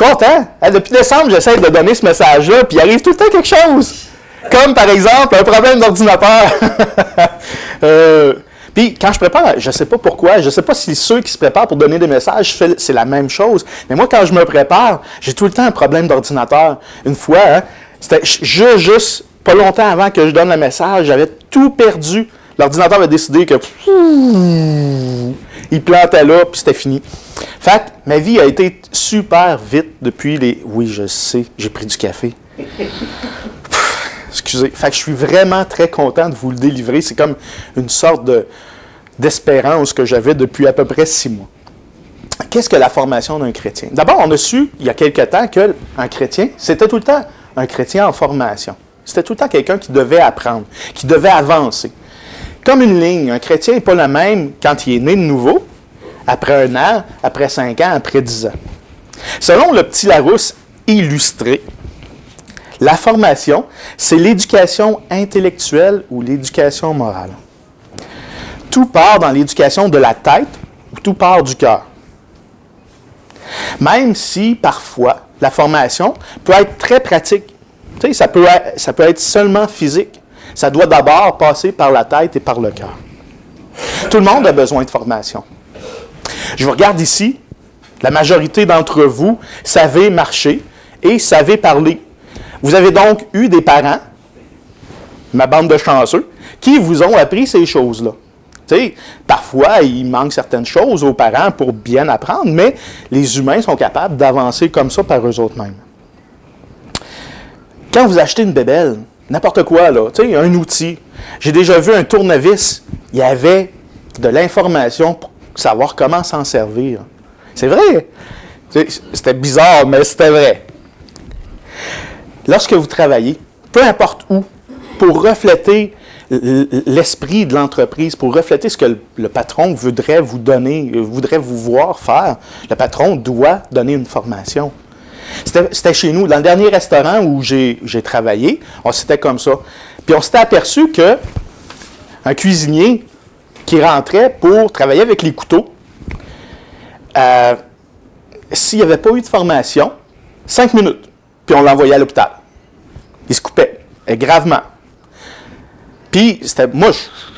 content. Hein, depuis décembre, j'essaie de donner ce message-là, puis il arrive tout le temps quelque chose. Comme, par exemple, un problème d'ordinateur. Puis, quand je prépare, je ne sais pas pourquoi, je ne sais pas si ceux qui se préparent pour donner des messages, c'est la même chose. Mais moi, quand je me prépare, j'ai tout le temps un problème d'ordinateur. Une fois, hein, c'était juste pas longtemps avant que je donne le message, j'avais tout perdu. L'ordinateur avait décidé que il plantait là, puis c'était fini. Fait que ma vie a été super vite depuis les... Oui, je sais, j'ai pris du café. Excusez. Fait que je suis vraiment très content de vous le délivrer. C'est comme une sorte d'espérance que j'avais depuis à peu près 6 mois. Qu'est-ce que la formation d'un chrétien? D'abord, on a su, il y a quelque temps, qu'un chrétien, c'était tout le temps un chrétien en formation. C'était tout le temps quelqu'un qui devait apprendre, qui devait avancer. Comme une ligne, un chrétien n'est pas le même quand il est né de nouveau, après 1 an, après 5 ans, après 10 ans. Selon le petit Larousse illustré, la formation, c'est l'éducation intellectuelle ou l'éducation morale. Tout part dans l'éducation de la tête ou tout part du cœur. Même si, parfois, la formation peut être très pratique. Tu sais, ça peut être seulement physique. Ça doit d'abord passer par la tête et par le cœur. Tout le monde a besoin de formation. Je vous regarde ici. La majorité d'entre vous savez marcher et savez parler. Vous avez donc eu des parents, ma bande de chanceux, qui vous ont appris ces choses-là. Tu sais, parfois, il manque certaines choses aux parents pour bien apprendre, mais les humains sont capables d'avancer comme ça par eux autres mêmes. Quand vous achetez une bébelle, n'importe quoi, là, tu sais, un outil. J'ai déjà vu un tournevis, il y avait de l'information pour savoir comment s'en servir. C'est vrai. C'était bizarre, mais c'était vrai. Lorsque vous travaillez, peu importe où, pour refléter l'esprit de l'entreprise, pour refléter ce que le patron voudrait vous donner, voudrait vous voir faire, le patron doit donner une formation. C'était chez nous, dans le dernier restaurant où j'ai travaillé, c'était comme ça. Puis on s'était aperçu qu'un cuisinier qui rentrait pour travailler avec les couteaux, s'il n'y avait pas eu de formation, 5 minutes, puis on l'envoyait à l'hôpital. Il se coupait, et gravement. Puis, moi,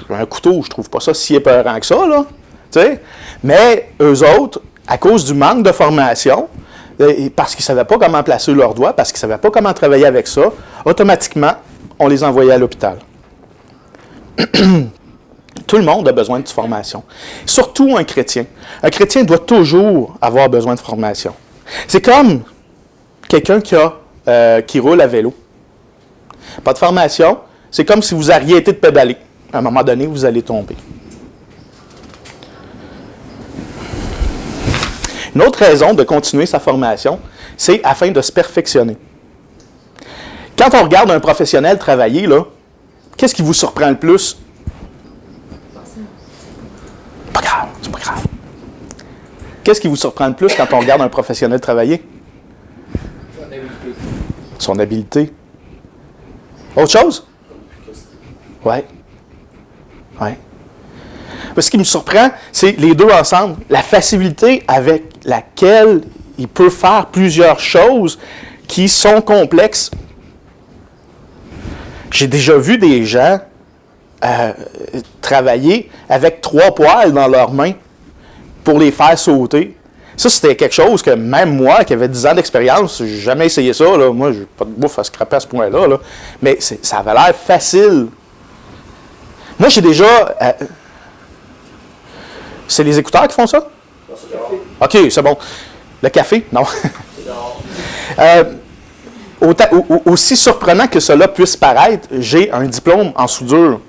un couteau, je trouve pas ça si épeurant que ça, là. Tu sais? Mais eux autres, à cause du manque de formation, parce qu'ils ne savaient pas comment placer leurs doigts, parce qu'ils ne savaient pas comment travailler avec ça, automatiquement, on les envoyait à l'hôpital. Tout le monde a besoin de formation. Surtout un chrétien. Un chrétien doit toujours avoir besoin de formation. C'est comme quelqu'un qui roule à vélo. Pas de formation, c'est comme si vous arrêtiez de pédaler. À un moment donné, vous allez tomber. Une autre raison de continuer sa formation, c'est afin de se perfectionner. Quand on regarde un professionnel travailler, là, qu'est-ce qui vous surprend le plus? Pas grave, c'est pas grave. Qu'est-ce qui vous surprend le plus quand on regarde un professionnel travailler? Son habileté. Son habileté. Autre chose? Oui. Oui. Ce qui me surprend, c'est les deux ensemble. La facilité avec laquelle il peut faire plusieurs choses qui sont complexes. J'ai déjà vu des gens travailler avec 3 poêles dans leurs mains pour les faire sauter. Ça, c'était quelque chose que même moi, qui avait 10 ans d'expérience, je n'ai jamais essayé ça. Là. Moi, je n'ai pas de bouffe à scraper à ce point-là. Là. Mais ça avait l'air facile. Moi, j'ai déjà... c'est les écouteurs qui font ça? OK, c'est bon. Le café? Non. Aussi surprenant que cela puisse paraître, j'ai un diplôme en soudure.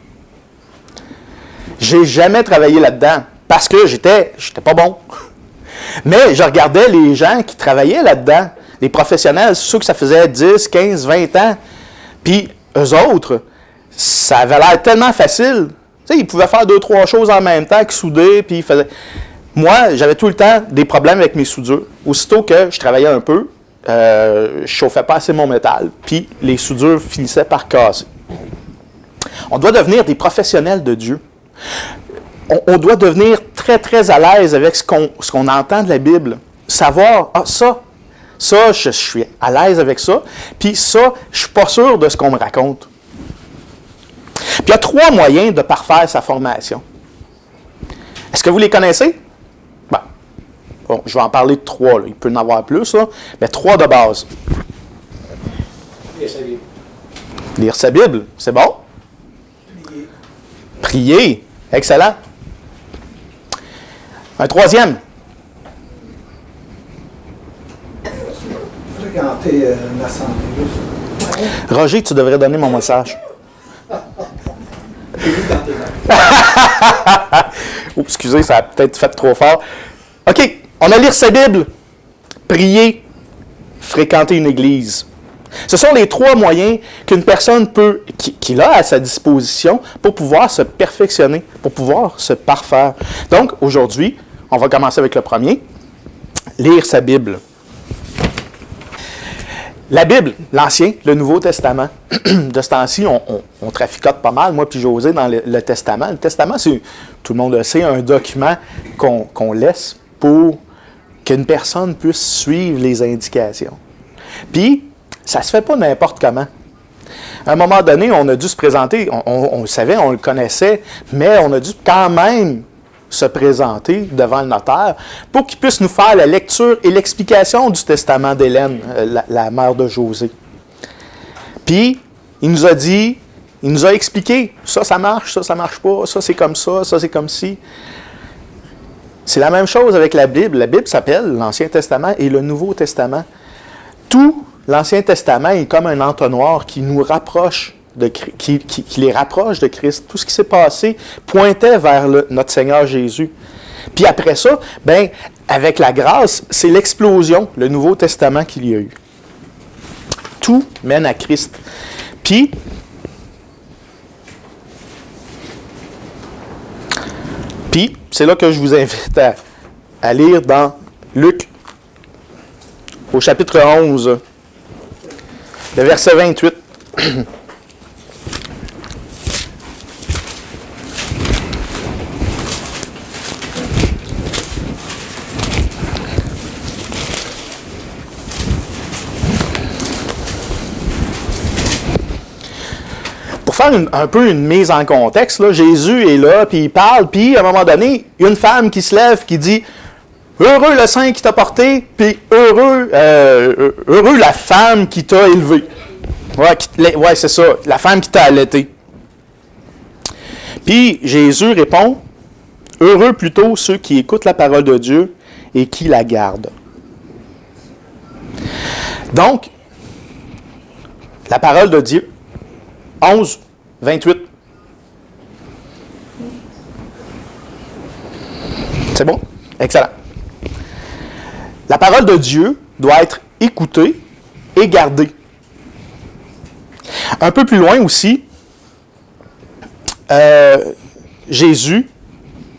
J'ai jamais travaillé là-dedans parce que j'étais pas bon. Mais je regardais les gens qui travaillaient là-dedans, les professionnels, ceux que ça faisait 10, 15, 20 ans. Puis eux autres, ça avait l'air tellement facile. Tu sais, ils pouvaient faire 2, 3 choses en même temps, qui souder, puis ils faisaient... Moi, j'avais tout le temps des problèmes avec mes soudures. Aussitôt que je travaillais un peu, je chauffais pas assez mon métal, puis les soudures finissaient par casser. On doit devenir des professionnels de Dieu. On doit devenir très, très à l'aise avec ce qu'on entend de la Bible. Savoir, ça, Ça, je suis à l'aise avec ça. Puis ça, je suis pas sûr de ce qu'on me raconte. Puis il y a 3 moyens de parfaire sa formation. Est-ce que vous les connaissez? Bon, je vais en parler de 3. Là. Il peut y en avoir plus, là, mais 3 de base. Lire sa Bible. Lire sa Bible, c'est bon? Prier. Prier, excellent. Un 3e. Fréquenter l'assemblée. Roger, tu devrais donner mon message. Oups, excusez, ça a peut-être fait trop fort. OK, on a lire sa Bible, prier, fréquenter une église. Ce sont les 3 moyens qu'une personne peut, qu'il a à sa disposition pour pouvoir se perfectionner, pour pouvoir se parfaire. Donc, aujourd'hui, on va commencer avec le premier, lire sa Bible. La Bible, l'Ancien, le Nouveau Testament. De ce temps-ci, on traficote pas mal, moi puis José, dans le Testament. Le Testament, c'est, tout le monde le sait, un document qu'on laisse pour qu'une personne puisse suivre les indications. Puis, ça ne se fait pas n'importe comment. À un moment donné, on a dû se présenter, on le savait, on le connaissait, mais on a dû quand même se présenter devant le notaire pour qu'il puisse nous faire la lecture et l'explication du testament d'Hélène, la mère de José. Puis, il nous a dit, il nous a expliqué, ça marche pas, ça c'est comme ça c'est comme ci. C'est la même chose avec la Bible. La Bible s'appelle l'Ancien Testament et le Nouveau Testament. Tout l'Ancien Testament est comme un entonnoir qui nous rapproche qui les rapproche de Christ. Tout ce qui s'est passé pointait vers notre Seigneur Jésus. Puis après ça, ben, avec la grâce, c'est l'explosion, le Nouveau Testament qu'il y a eu. Tout mène à Christ. Puis, c'est là que je vous invite à lire dans Luc, au chapitre 11, le verset 28. Pour faire un peu une mise en contexte, là, Jésus est là, puis il parle, puis à un moment donné, il y a une femme qui se lève, qui dit « Heureux le sein qui t'a porté, puis heureux la femme qui t'a élevé. » Ouais, c'est ça, la femme qui t'a allaité. Puis Jésus répond « Heureux plutôt ceux qui écoutent la parole de Dieu et qui la gardent. » Donc, la parole de Dieu, 11, 28. C'est bon? Excellent. La parole de Dieu doit être écoutée et gardée. Un peu plus loin aussi, Jésus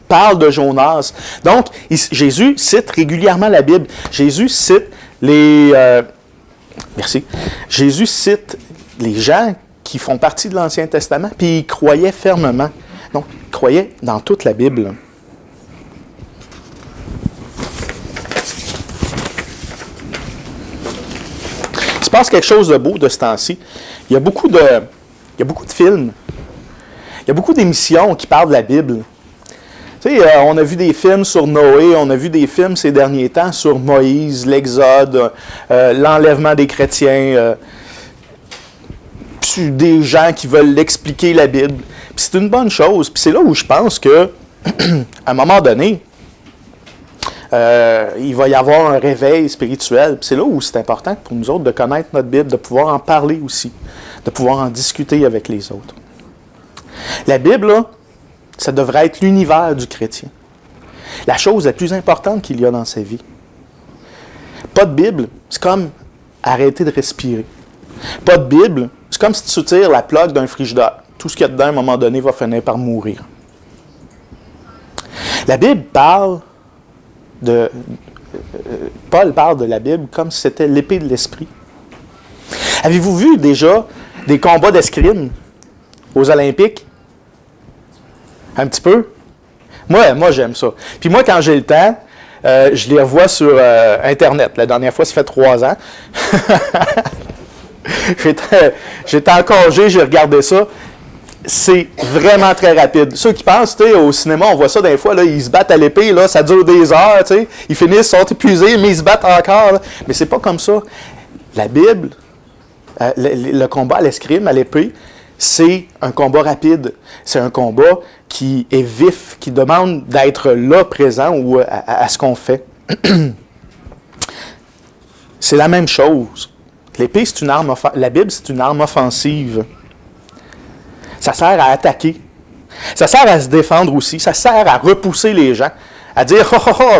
parle de Jonas. Donc, Jésus cite régulièrement la Bible. Jésus cite Jésus cite les gens qui font partie de l'Ancien Testament, puis ils croyaient fermement. Donc, ils croyaient dans toute la Bible. Il se passe quelque chose de beau de ce temps-ci. Il y a beaucoup de films, il y a beaucoup d'émissions qui parlent de la Bible. Tu sais, on a vu des films sur Noé, on a vu des films ces derniers temps sur Moïse, l'Exode, l'enlèvement des chrétiens, des gens qui veulent expliquer la Bible. Puis c'est une bonne chose. Puis c'est là où je pense que, à un moment donné, il va y avoir un réveil spirituel. Puis c'est là où c'est important pour nous autres de connaître notre Bible, de pouvoir en parler aussi, de pouvoir en discuter avec les autres. La Bible, là, ça devrait être l'univers du chrétien. La chose la plus importante qu'il y a dans sa vie. Pas de Bible, c'est comme arrêter de respirer. Pas de Bible, c'est comme si tu tires la plug d'un frigidaire. Tout ce qu'il y a dedans, à un moment donné, va finir par mourir. La Bible parle Paul parle de la Bible comme si c'était l'épée de l'esprit. Avez-vous vu déjà des combats d'escrime aux Olympiques? Un petit peu? Moi j'aime ça. Puis moi, quand j'ai le temps, Je les revois sur Internet. La dernière fois, ça fait 3 ans. J'étais en congé, j'ai regardé ça. C'est vraiment très rapide. Ceux qui pensent, au cinéma, on voit ça des fois, là, ils se battent à l'épée, là, ça dure des heures, ils finissent, sont épuisés, mais ils se battent encore. Là. Mais c'est pas comme ça. La Bible, le combat à l'escrime, à l'épée, c'est un combat rapide. C'est un combat qui est vif, qui demande d'être là, présent ou à ce qu'on fait. C'est la même chose. L'épée, c'est une arme la Bible, c'est une arme offensive. Ça sert à attaquer. Ça sert à se défendre aussi. Ça sert à repousser les gens. À dire,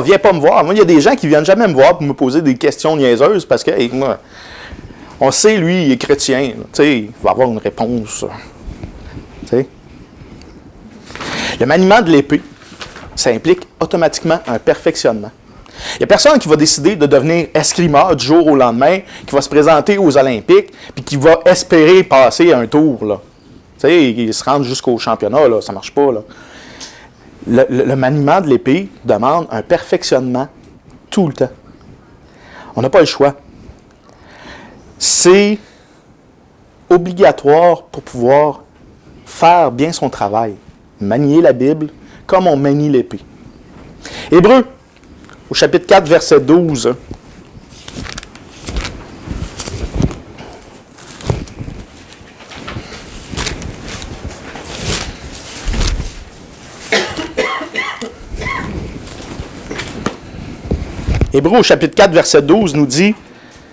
viens pas me voir. Moi, il y a des gens qui viennent jamais me voir pour me poser des questions niaiseuses parce que, moi, on sait, lui, il est chrétien. Il va avoir une réponse. T'sais. Le maniement de l'épée, ça implique automatiquement un perfectionnement. Il n'y a personne qui va décider de devenir escrimeur du jour au lendemain, qui va se présenter aux Olympiques, puis qui va espérer passer un tour, là. Il se rend jusqu'au championnat, là, ça ne marche pas. Là. Le maniement de l'épée demande un perfectionnement tout le temps. On n'a pas le choix. C'est obligatoire pour pouvoir faire bien son travail. Manier la Bible comme on manie l'épée. Hébreux, au chapitre 4, verset 12. Hébreux, au chapitre 4, verset 12, nous dit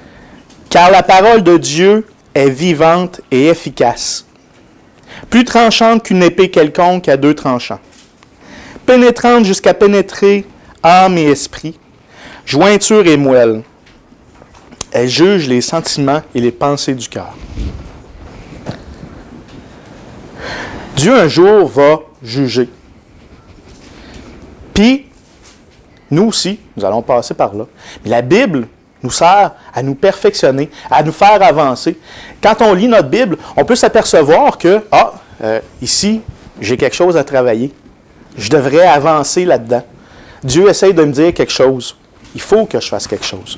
« Car la parole de Dieu est vivante et efficace, plus tranchante qu'une épée quelconque à 2 tranchants, pénétrante jusqu'à pénétrer âme et esprit, jointure et moelle. Elle juge les sentiments et les pensées du cœur. » Dieu, un jour, va juger. Puis, nous aussi, nous allons passer par là. Mais la Bible nous sert à nous perfectionner, à nous faire avancer. Quand on lit notre Bible, on peut s'apercevoir que, ici, j'ai quelque chose à travailler. Je devrais avancer là-dedans. Dieu essaye de me dire quelque chose. Il faut que je fasse quelque chose.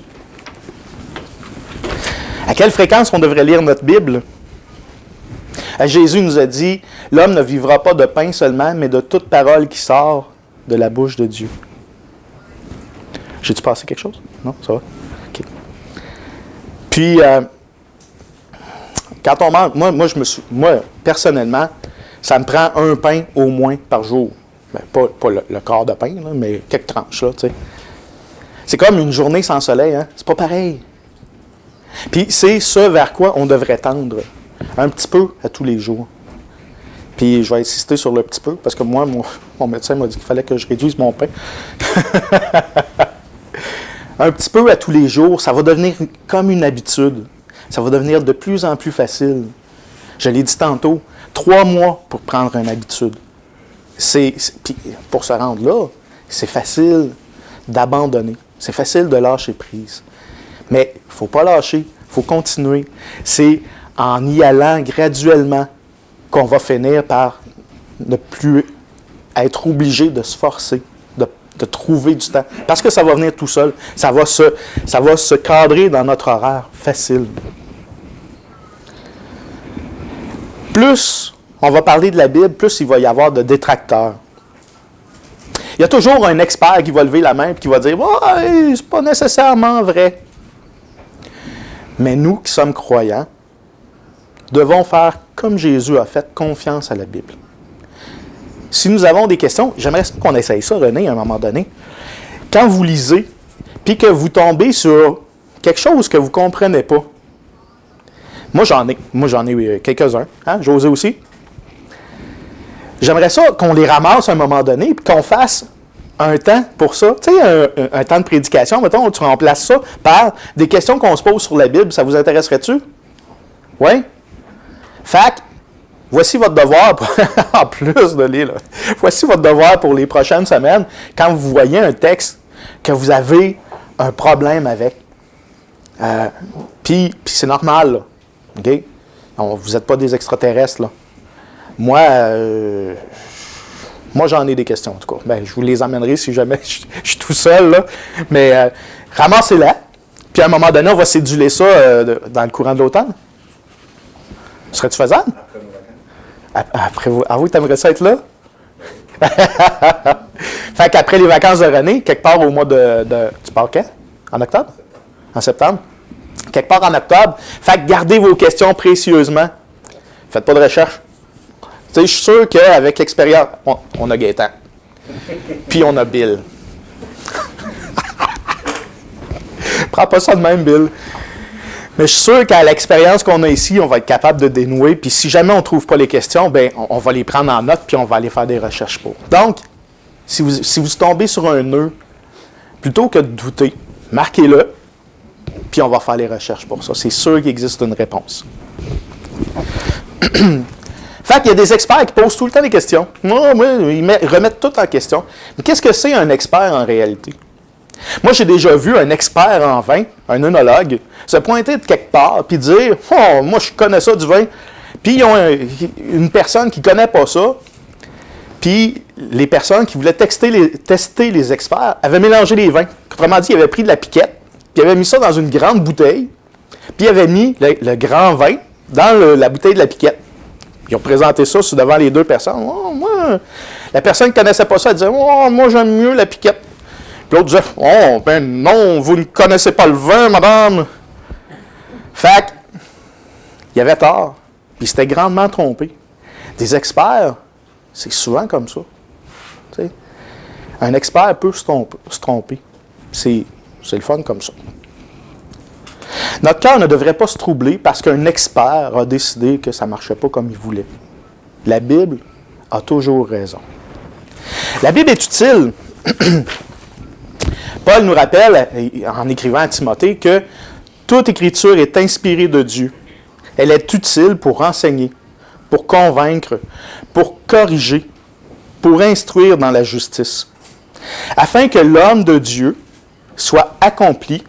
À quelle fréquence on devrait lire notre Bible? Jésus nous a dit, « L'homme ne vivra pas de pain seulement, mais de toute parole qui sort de la bouche de Dieu. » J'ai-tu passé quelque chose? Non? Ça va? OK. Puis, quand on mange, moi, personnellement, ça me prend un pain au moins par jour. Ben, pas le quart de pain, là, mais quelques tranches, là, tu sais. C'est comme une journée sans soleil, hein? C'est pas pareil. Puis, c'est ce vers quoi on devrait tendre. Un petit peu à tous les jours. Puis, je vais insister sur le petit peu, parce que moi, mon médecin m'a dit qu'il fallait que je réduise mon pain. Un petit peu à tous les jours, ça va devenir comme une habitude. Ça va devenir de plus en plus facile. Je l'ai dit tantôt, 3 mois pour prendre une habitude. Puis pour se rendre là, c'est facile d'abandonner. C'est facile de lâcher prise. Mais il ne faut pas lâcher, il faut continuer. C'est en y allant graduellement qu'on va finir par ne plus être obligé de se forcer, de trouver du temps. Parce que ça va venir tout seul. Ça va se cadrer dans notre horaire facile. Plus on va parler de la Bible, plus il va y avoir de détracteurs. Il y a toujours un expert qui va lever la main et qui va dire « Ouais, c'est pas nécessairement vrai. » Mais nous qui sommes croyants, devons faire comme Jésus a fait, confiance à la Bible. Si nous avons des questions, j'aimerais qu'on essaye ça, René, à un moment donné. Quand vous lisez, puis que vous tombez sur quelque chose que vous ne comprenez pas. Moi, j'en ai quelques-uns. Hein? José aussi. J'aimerais ça qu'on les ramasse à un moment donné, puis qu'on fasse un temps pour ça. Tu sais, un temps de prédication, mettons, tu remplaces ça par des questions qu'on se pose sur la Bible. Ça vous intéresserait-tu? Oui? Fait que, voici votre devoir, en plus de lire, là, voici votre devoir pour les prochaines semaines, quand vous voyez un texte que vous avez un problème avec. Puis c'est normal, là. OK? Donc, vous n'êtes pas des extraterrestres, là. Moi, Moi, j'en ai des questions, en tout cas. Ben, je vous les amènerai si jamais je suis tout seul, là. Mais ramassez-la. Puis à un moment donné, on va céduler ça dans le courant de l'automne. Serait-tu faisable? Après vous. Ah oui, t'aimerais ça être là? Fait qu'après les vacances de René, quelque part au mois de tu pars quand? En octobre? En septembre? Quelque part en octobre. Fait que gardez vos questions précieusement. Faites pas de recherche. Tu sais, je suis sûr qu'avec l'expérience, on a Gaétan. Puis on a Bill. Prends pas ça de même, Bill. Mais je suis sûr qu'à l'expérience qu'on a ici, on va être capable de dénouer. Puis si jamais on ne trouve pas les questions, ben on va les prendre en note puis on va aller faire des recherches pour. Donc, si vous tombez sur un nœud, plutôt que de douter, marquez-le, puis on va faire les recherches pour ça. C'est sûr qu'il existe une réponse. Fait qu'il y a des experts qui posent tout le temps des questions. Ils remettent tout en question. Mais qu'est-ce que c'est un expert en réalité? Moi, j'ai déjà vu un expert en vin, un œnologue, se pointer de quelque part et dire « Oh, moi, je connais ça du vin. » Puis, ils ont une personne qui ne connaît pas ça. Puis, les personnes qui voulaient tester les experts avaient mélangé les vins. Autrement dit, ils avaient pris de la piquette, puis ils avaient mis ça dans une grande bouteille, puis ils avaient mis le grand vin dans la bouteille de la piquette. Ils ont présenté ça devant les deux personnes. Oh, moi, la personne qui ne connaissait pas ça, elle disait « Oh, moi, j'aime mieux la piquette. » L'autre disait « Oh, ben non, vous ne connaissez pas le vin, madame. » Fait il avait tort. Puis il s'était grandement trompé. Des experts, c'est souvent comme ça. T'sais. Un expert peut se tromper. C'est le fun comme ça. Notre cœur ne devrait pas se troubler parce qu'un expert a décidé que ça ne marchait pas comme il voulait. La Bible a toujours raison. La Bible est utile. Paul nous rappelle, en écrivant à Timothée, que toute écriture est inspirée de Dieu. Elle est utile pour enseigner, pour convaincre, pour corriger, pour instruire dans la justice, afin que l'homme de Dieu soit accompli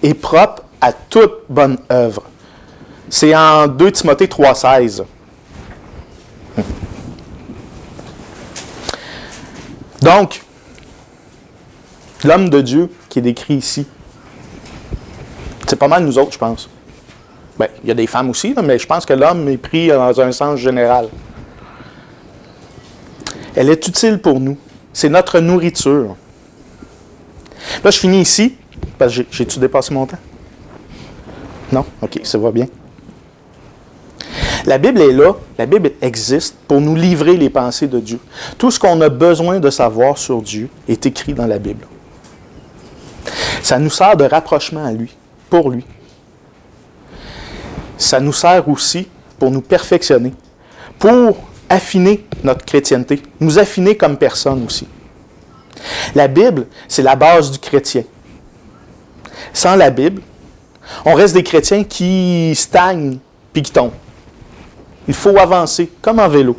et propre à toute bonne œuvre. C'est en 2 Timothée 3,16. Donc, l'homme de Dieu qui est décrit ici, c'est pas mal nous autres, je pense. Bien, il y a des femmes aussi, mais je pense que l'homme est pris dans un sens général. Elle est utile pour nous. C'est notre nourriture. Là, je finis ici. Parce que j'ai-tu dépassé mon temps? Non? OK, ça va bien. La Bible est là. La Bible existe pour nous livrer les pensées de Dieu. Tout ce qu'on a besoin de savoir sur Dieu est écrit dans la Bible. Ça nous sert de rapprochement à lui, pour lui. Ça nous sert aussi pour nous perfectionner, pour affiner notre chrétienté, nous affiner comme personne aussi. La Bible, c'est la base du chrétien. Sans la Bible, on reste des chrétiens qui stagnent puis qui tombent. Il faut avancer, comme en vélo.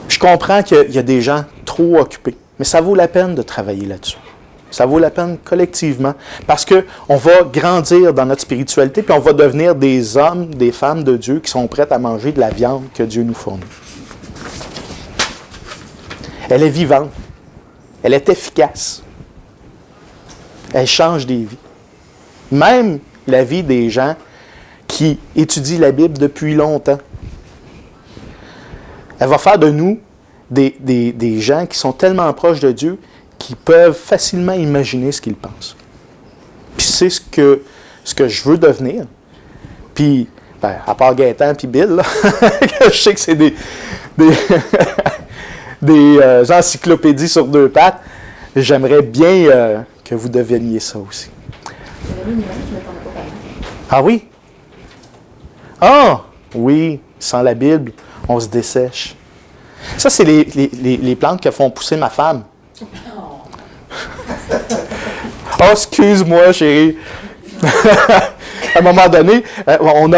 Je comprends qu'il y a des gens trop occupés, mais ça vaut la peine de travailler là-dessus. Ça vaut la peine collectivement, parce qu'on va grandir dans notre spiritualité, puis on va devenir des hommes, des femmes de Dieu qui sont prêtes à manger de la viande que Dieu nous fournit. Elle est vivante. Elle est efficace. Elle change des vies. Même la vie des gens qui étudient la Bible depuis longtemps. Elle va faire de nous des gens qui sont tellement proches de Dieu qu'ils peuvent facilement imaginer ce qu'ils pensent. Puis c'est ce que je veux devenir. Puis, à part Gaétan puis Bill, là, je sais que c'est des encyclopédies sur deux pattes, j'aimerais bien que vous deveniez ça aussi. Ah oui? Ah! Oui, sans la Bible, on se dessèche. Ça, c'est les plantes que font pousser ma femme. Oh, excuse-moi, chérie. À un moment donné, on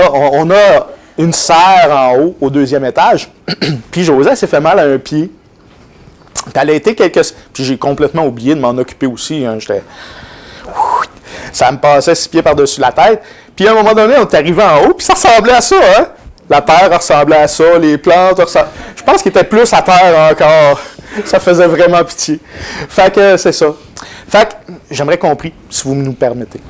a une serre en haut, au 2e étage. Puis Josée s'est fait mal à un pied. Puis elle a été Puis j'ai complètement oublié de m'en occuper aussi. Hein. Ça me passait 6 pieds par-dessus la tête. Puis à un moment donné, on est arrivé en haut, puis ça ressemblait à ça, hein? La terre ressemblait à ça, les plantes ressemblaient... Je pense qu'il était plus à terre encore. Ça faisait vraiment pitié. Fait que c'est ça. Fait que j'aimerais compris, si vous nous permettez.